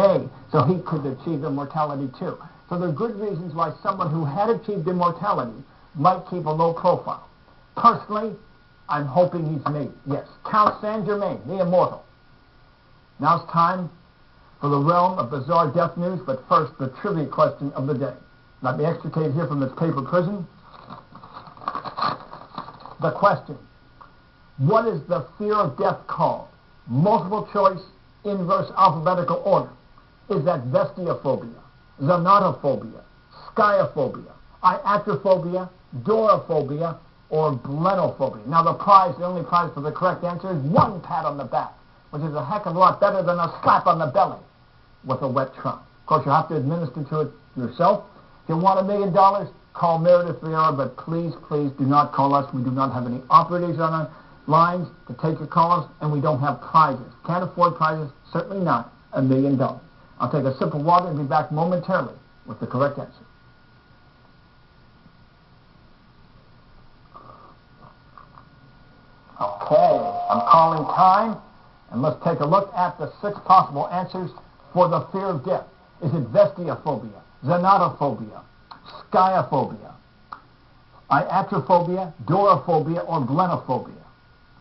pay so he could achieve immortality too. So there are good reasons why someone who had achieved immortality might keep a low profile. Personally, I'm hoping he's me. Yes, Count Saint-Germain, the immortal. Now it's time for the realm of bizarre death news, but first, the trivia question of the day. Let me extricate here from this paper prison. The question: what is the fear of death called? Multiple choice, inverse alphabetical order. Is that vestiophobia, zonotophobia, skyophobia, iatrophobia, doraphobia, or blenophobia? Now the only prize for the correct answer is one pat on the back, which is a heck of a lot better than a slap on the belly with a wet trunk. Of course, you have to administer to it yourself. If you want $1 million, call Meredith Vieira, but please, please do not call us. We do not have any operators on our lines to take your calls, and we don't have prizes. Can't afford prizes, certainly not $1 million. I'll take a sip of water and be back momentarily with the correct answer. Okay, I'm calling time, and let's take a look at the 6 possible answers for the fear of death. Is it vestiophobia, zonotophobia, skyophobia, iatrophobia, doraphobia, or blenophobia?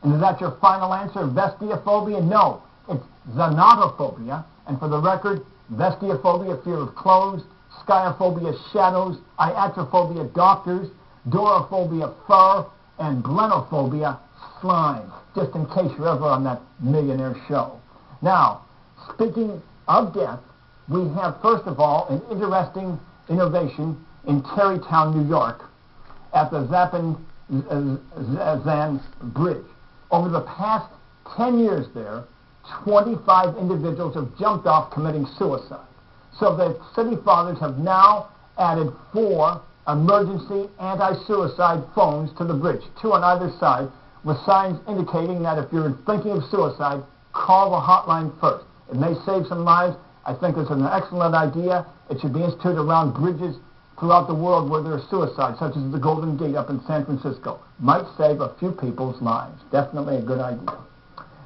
And is that your final answer, vestiophobia? No, it's zonotophobia. And for the record, vestiophobia, fear of clothes, skyophobia, shadows, iatrophobia, doctors, doraphobia, fur, and blenophobia, slime, just in case you're ever on that millionaire show. Now, speaking of death, we have, first of all, an interesting innovation in Tarrytown, New York, at the Zan Bridge. Over the past 10 years there, 25 individuals have jumped off committing suicide. So the city fathers have now added 4 emergency anti-suicide phones to the bridge, 2 on either side, with signs indicating that if you're thinking of suicide, call the hotline first. It may save some lives. I think it's an excellent idea. It should be instituted around bridges throughout the world where there are suicides, such as the Golden Gate up in San Francisco. Might save a few people's lives. Definitely a good idea.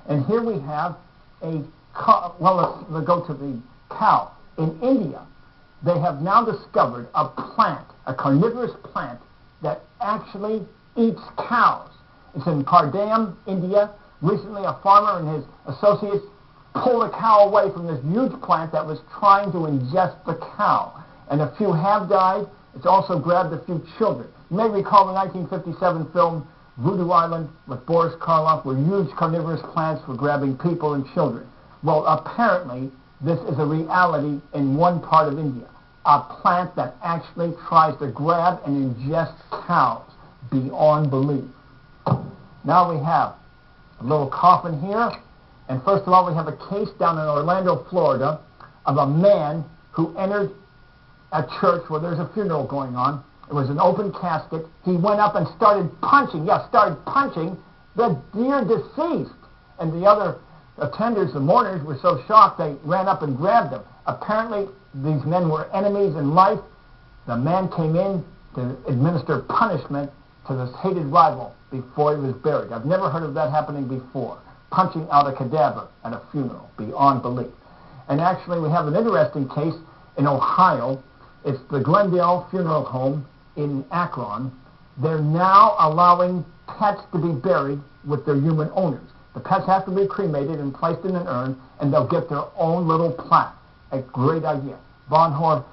And here we have a cow. Well, let's go to the cow. In India, they have now discovered a plant, a carnivorous plant, that actually eats cows. It's in Kardam, India. Recently, a farmer and his associates pulled a cow away from this huge plant that was trying to ingest the cow. And a few have died. It's also grabbed a few children. You may recall the 1957 film Voodoo Island with Boris Karloff, where huge carnivorous plants were grabbing people and children. Well, apparently, this is a reality in one part of India. A plant that actually tries to grab and ingest cows beyond belief. Now we have a little coffin here. And first of all, we have a case down in Orlando, Florida, of a man who entered a church where there's a funeral going on. It was an open casket. He went up and started punching the dear deceased. And the other attenders, the mourners, were so shocked they ran up and grabbed him. Apparently, these men were enemies in life. The man came in to administer punishment to this hated rival before he was buried. I've never heard of that happening before. Punching out a cadaver at a funeral, beyond belief. And actually, we have an interesting case in Ohio. It's the Glendale Funeral Home in Akron. They're now allowing pets to be buried with their human owners. The pets have to be cremated and placed in an urn, and they'll get their own little plaque. A great idea. Bonhor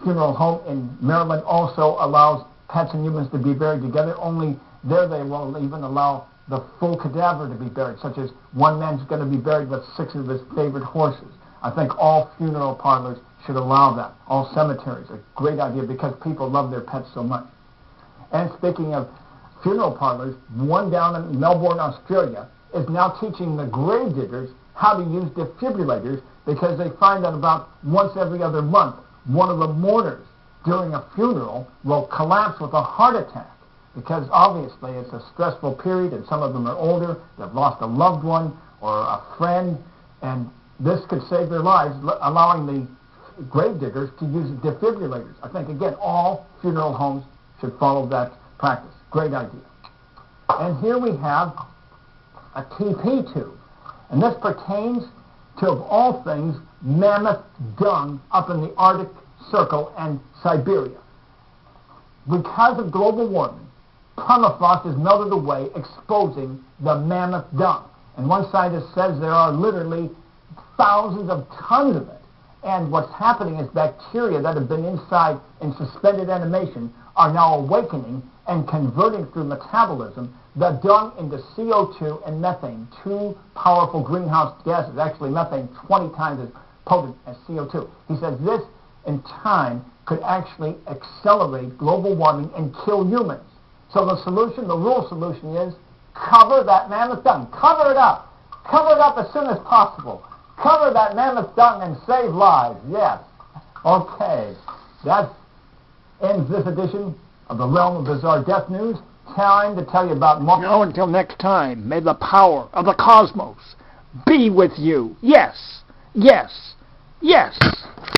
Funeral Home in Maryland also allows pets and humans to be buried together, only there they will even allow the full cadaver to be buried, such as one man's going to be buried with 6 of his favorite horses. I think all funeral parlors should allow that. All cemeteries. A great idea because people love their pets so much. And speaking of funeral parlors, one down in Melbourne, Australia, is now teaching the grave diggers how to use defibrillators because they find that about once every other month, one of the mourners during a funeral will collapse with a heart attack because obviously it's a stressful period and some of them are older, they've lost a loved one or a friend, and this could save their lives, allowing the grave diggers to use defibrillators. I think, again, all funeral homes should follow that practice. Great idea. And here we have a TP tube. And this pertains to, of all things, mammoth dung up in the Arctic Circle and Siberia. Because of global warming, permafrost has melted away, exposing the mammoth dung. And one scientist says there are literally thousands of tons of it. And what's happening is bacteria that have been inside in suspended animation are now awakening and converting through metabolism the dung into CO2 and methane, two powerful greenhouse gases. Actually, methane 20 times as potent as CO2. He says this, in time, could actually accelerate global warming and kill humans. So the solution, the real solution is cover that mammoth dung. Cover it up. Cover it up as soon as possible. Cover that mammoth dung and save lives. Yes. Okay. That ends this edition of the Realm of Bizarre Death News. Time to tell you about more. No, until next time, may the power of the cosmos be with you. Yes. Yes. Yes.